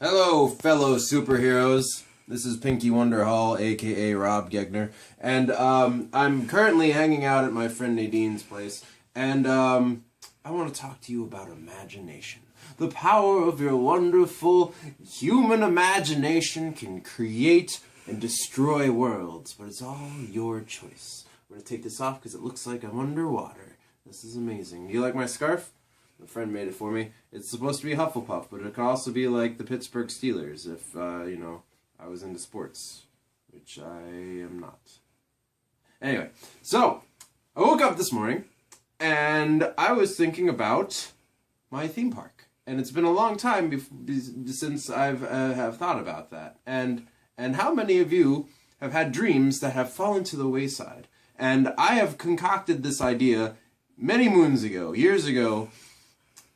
Hello, fellow superheroes. This is Pinky Wonderhall, aka Rob Gegner, and I'm currently hanging out at my friend Nadine's place, and I want to talk to you about imagination. The power of your wonderful human imagination can create and destroy worlds, but it's all your choice. I'm going to take this off because it looks like I'm underwater. This is amazing. You like my scarf? A friend made it for me. It's supposed to be Hufflepuff, but it could also be like the Pittsburgh Steelers if, you know, I was into sports, which I am not. Anyway, so I woke up this morning and I was thinking about my theme park, and it's been a long time since I've have thought about that, and how many of you have had dreams that have fallen to the wayside? And I have concocted this idea many moons ago, years ago.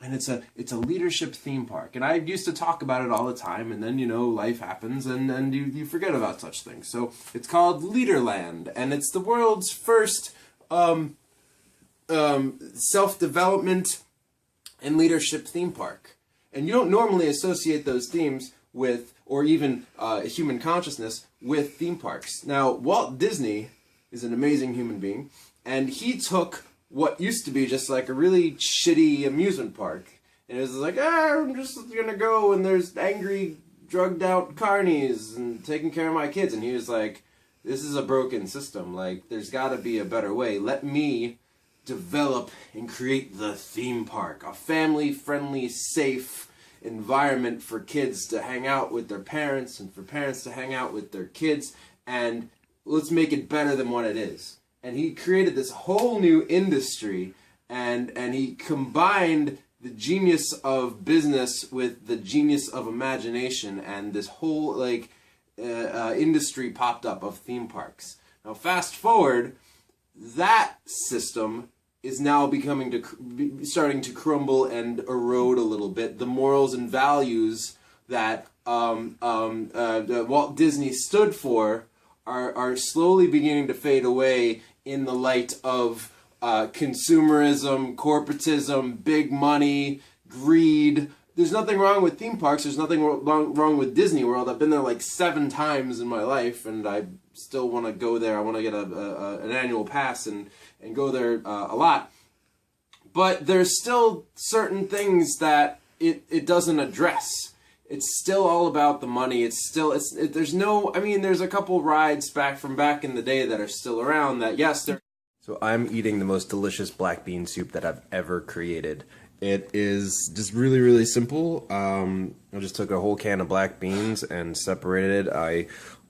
And it's a leadership theme park. And I used to talk about it all the time, and then, you know, life happens, and you forget about such things. So it's called Leaderland, and it's the world's first self-development and leadership theme park. And you don't normally associate those themes with, or even human consciousness, with theme parks. Now, Walt Disney is an amazing human being, and he took what used to be just like a really shitty amusement park, and it was like, I'm just gonna go and there's angry, drugged out carnies and taking care of my kids, and he was like, this is a broken system, like there's gotta be a better way. Let me develop and create the theme park, a family-friendly, safe environment for kids to hang out with their parents and for parents to hang out with their kids, and let's make it better than what it is. And he created this whole new industry, and he combined the genius of business with the genius of imagination, and this whole like industry popped up of theme parks. Now fast forward, that system is now starting to crumble and erode a little bit. The morals and values that Walt Disney stood for are slowly beginning to fade away in the light of consumerism, corporatism, big money, greed. There's nothing wrong with theme parks. There's nothing wrong with Disney World. I've been there like 7 times in my life, and I still want to go there. I want to get an annual pass and go there a lot. But there's still certain things that it doesn't address. It's still all about the money. There's a couple rides back in the day that are still around that, yes, they're... So I'm eating the most delicious black bean soup that I've ever created. It is just really, really simple. I just took a whole can of black beans and separated it. I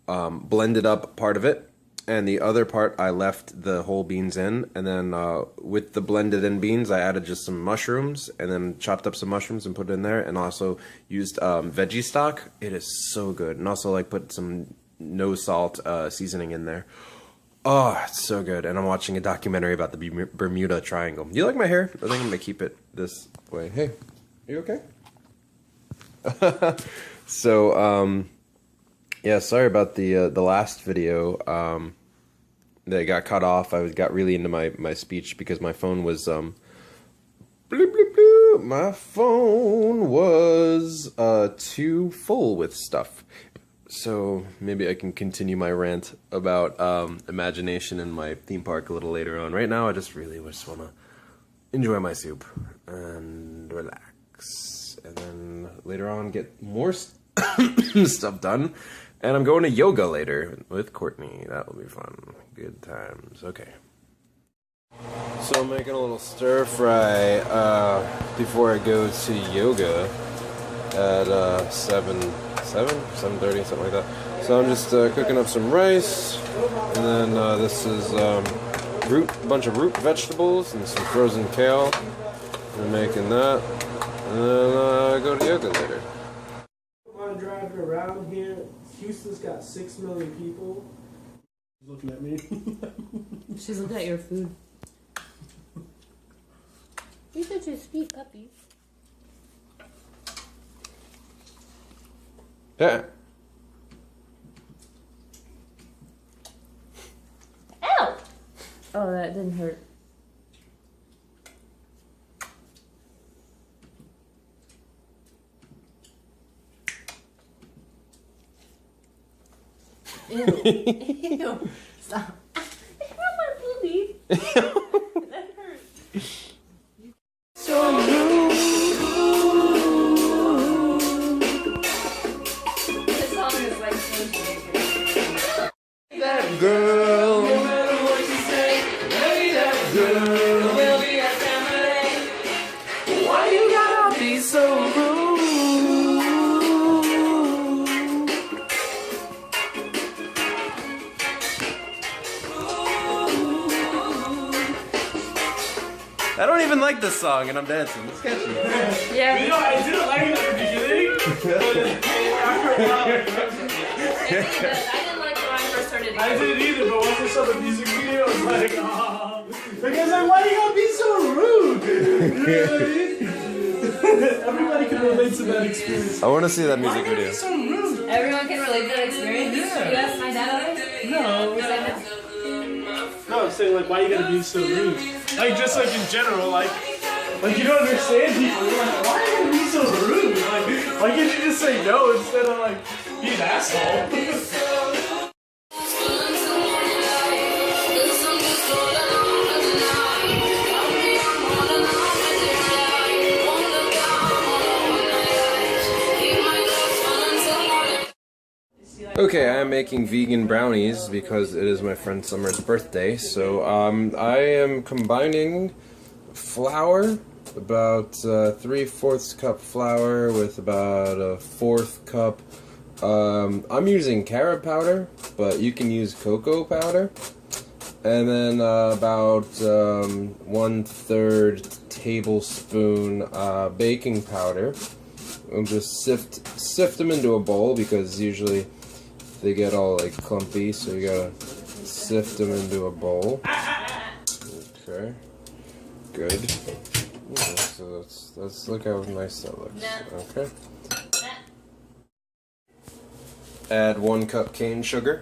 blended up part of it, and the other part I left the whole beans in, and then with the blended in beans I added just some mushrooms, and then chopped up some mushrooms and put it in there, and also used veggie stock. It is so good, and also like put some no salt seasoning in there. Oh, it's so good. And I'm watching a documentary about the Bermuda Triangle. Do you like my hair? I think I'm gonna keep it this way. Hey, are you okay? So yeah, sorry about the last video that got cut off. I got really into my speech because my phone was bloop, bloop, bloop. My phone was too full with stuff. So maybe I can continue my rant about imagination in my theme park a little later on. Right now I just really just want to enjoy my soup and relax, and then later on get more stuff done. And I'm going to yoga later with Courtney. That will be fun. Good times. Okay. So I'm making a little stir fry before I go to yoga at 7:30, something like that. So I'm just cooking up some rice, and then this is a bunch of root vegetables and some frozen kale. I'm making that, and then I go to yoga later. I'm driving around here. Houston's got 6 million people. She's looking at me. She's looking at your food. You're such a sweet puppy. Yeah. Ow! Oh, that didn't hurt. Ew. Ew. Stop. It's not my booby. That hurt. So rude. This song is like so stupid. That girl. No matter what you say, lay that girl. We'll be a family. Why you gotta be so rude? I don't even like this song and I'm dancing. It's catchy. Yeah. You know, I didn't like it at the beginning, but after a while, I didn't like it when I first started. I didn't either, but once I saw the music video, I was like, oh. Because like, why you gotta be so rude? You know what I mean? Everybody can relate to that experience. I want to see that Why music you gotta video. be so rude? Everyone can relate to that experience? Yeah. You asked my dad already? No. Because I know. No, I'm saying like, why you gotta be so rude? Like, just like in general, like you don't understand people. You're like, why are you gonna be so rude? Like, why can't you just say no instead of like, be an asshole? Okay, I am making vegan brownies because it is my friend Summer's birthday. So I am combining flour, about 3/4 cup flour with about a 1/4 cup. I'm using carrot powder, but you can use cocoa powder. And then about 1/3 tablespoon baking powder. I'll just sift them into a bowl because usually they get all like clumpy, so you gotta sift them into a bowl. Okay, good. Okay, so let's look how nice that looks. Okay. Add 1 cup cane sugar.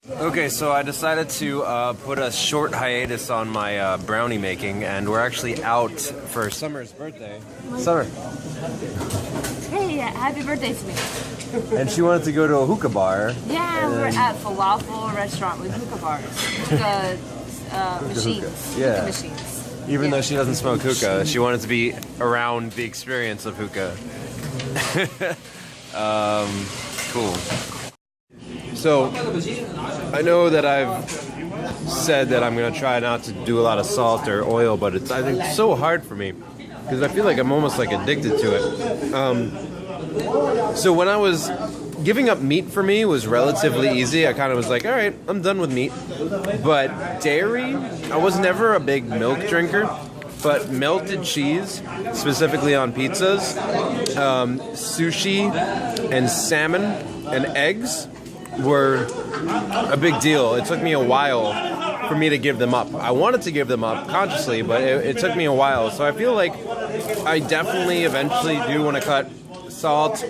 Okay, so I decided to put a short hiatus on my brownie making, and we're actually out for Summer's birthday. Summer. Hey, happy birthday to me. And she wanted to go to a hookah bar. Yeah, we're at Falafel restaurant with hookah bars. Hookah machines. Yeah. Hookah machines. Even though she doesn't smoke hookah, she wanted to be around the experience of hookah. Cool. So, I know that I've said that I'm going to try not to do a lot of salt or oil, but I think it's so hard for me because I feel like I'm almost like addicted to it. So when I was giving up meat, for me was relatively easy. I kind of was like, all right, I'm done with meat. But dairy, I was never a big milk drinker. But melted cheese, specifically on pizzas, sushi, and salmon and eggs were a big deal. It took me a while for me to give them up. I wanted to give them up consciously, but it took me a while. So I feel like I definitely eventually do want to cut salt,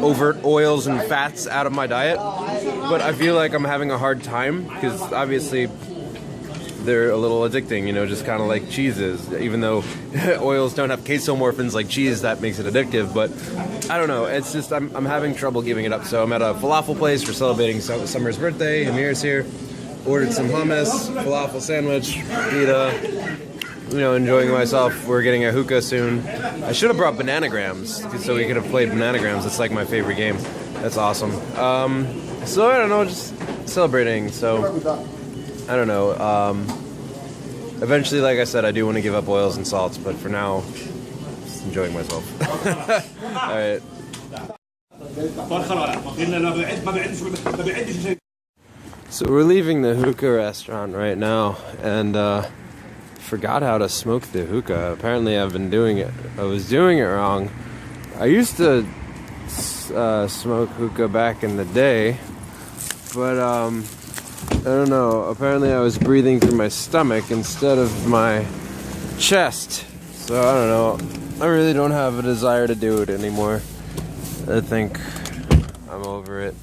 overt oils, and fats out of my diet. But I feel like I'm having a hard time because obviously they're a little addicting, you know, just kind of like cheeses. Even though oils don't have casomorphins like cheese, that makes it addictive. But I don't know. It's just I'm having trouble giving it up. So I'm at a falafel place. We're celebrating Summer's birthday. Amir's here. Ordered some hummus, falafel sandwich, pita. You know, enjoying myself. We're getting a hookah soon. I should have brought bananagrams so we could have played bananagrams. It's like my favorite game. That's awesome. So I don't know, just celebrating. So I don't know. Eventually, like I said, I do want to give up oils and salts, but for now, just enjoying myself. All right. So we're leaving the hookah restaurant right now, and forgot how to smoke the hookah. Apparently, I've been doing it. I was doing it wrong. I used to smoke hookah back in the day, but I don't know. Apparently, I was breathing through my stomach instead of my chest. So I don't know. I really don't have a desire to do it anymore. I think I'm over it.